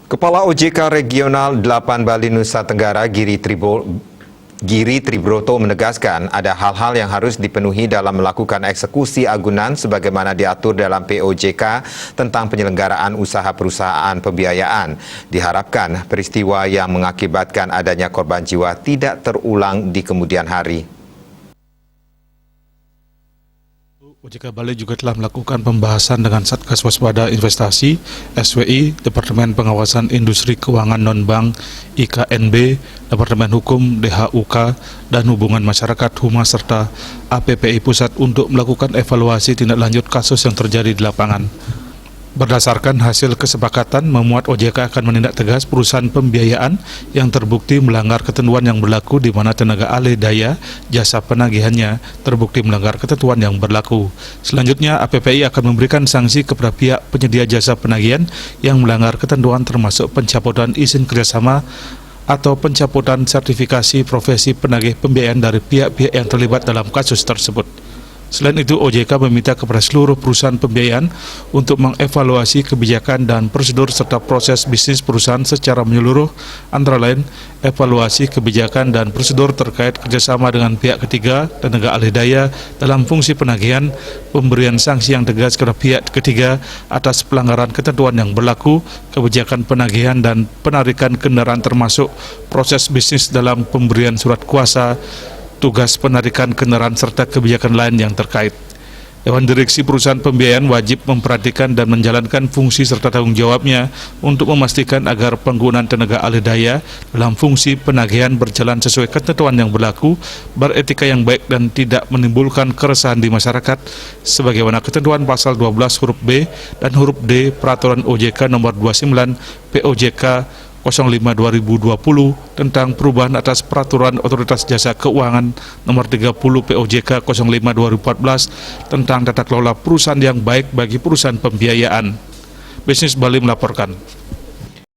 Kepala OJK Regional 8 Bali Nusa Tenggara Giri Tribroto menegaskan ada hal-hal yang harus dipenuhi dalam melakukan eksekusi agunan sebagaimana diatur dalam POJK tentang penyelenggaraan usaha perusahaan pembiayaan. Diharapkan peristiwa yang mengakibatkan adanya korban jiwa tidak terulang di kemudian hari. OJK Bali juga telah melakukan pembahasan dengan Satgas Waspada Investasi, SWI, Departemen Pengawasan Industri Keuangan Non-Bank, IKNB, Departemen Hukum, DHUK, dan Hubungan Masyarakat Humas serta APPI Pusat untuk melakukan evaluasi tindak lanjut kasus yang terjadi di lapangan. Berdasarkan hasil kesepakatan, memuat OJK akan menindak tegas perusahaan pembiayaan yang terbukti melanggar ketentuan yang berlaku di mana tenaga alih daya jasa penagihannya terbukti melanggar ketentuan yang berlaku. Selanjutnya, APPI akan memberikan sanksi kepada pihak penyedia jasa penagihan yang melanggar ketentuan termasuk pencabutan izin kerjasama atau pencabutan sertifikasi profesi penagih pembiayaan dari pihak-pihak yang terlibat dalam kasus tersebut. Selain itu, OJK meminta kepada seluruh perusahaan pembiayaan untuk mengevaluasi kebijakan dan prosedur serta proses bisnis perusahaan secara menyeluruh, antara lain evaluasi kebijakan dan prosedur terkait kerjasama dengan pihak ketiga dan tenaga alih daya dalam fungsi penagihan, pemberian sanksi yang tegas kepada pihak ketiga atas pelanggaran ketentuan yang berlaku, kebijakan penagihan dan penarikan kendaraan termasuk proses bisnis dalam pemberian surat kuasa, tugas penarikan kendaraan serta kebijakan lain yang terkait. Dewan Direksi Perusahaan Pembiayaan wajib memperhatikan dan menjalankan fungsi serta tanggung jawabnya untuk memastikan agar penggunaan tenaga alih daya dalam fungsi penagihan berjalan sesuai ketentuan yang berlaku, beretika yang baik dan tidak menimbulkan keresahan di masyarakat sebagaimana ketentuan pasal 12 huruf B dan huruf D Peraturan OJK nomor 29 POJK 05/2020 tentang perubahan atas Peraturan Otoritas Jasa Keuangan nomor 30 POJK 05/2014 tentang tata kelola perusahaan yang baik bagi perusahaan pembiayaan. Bisnis Bali melaporkan.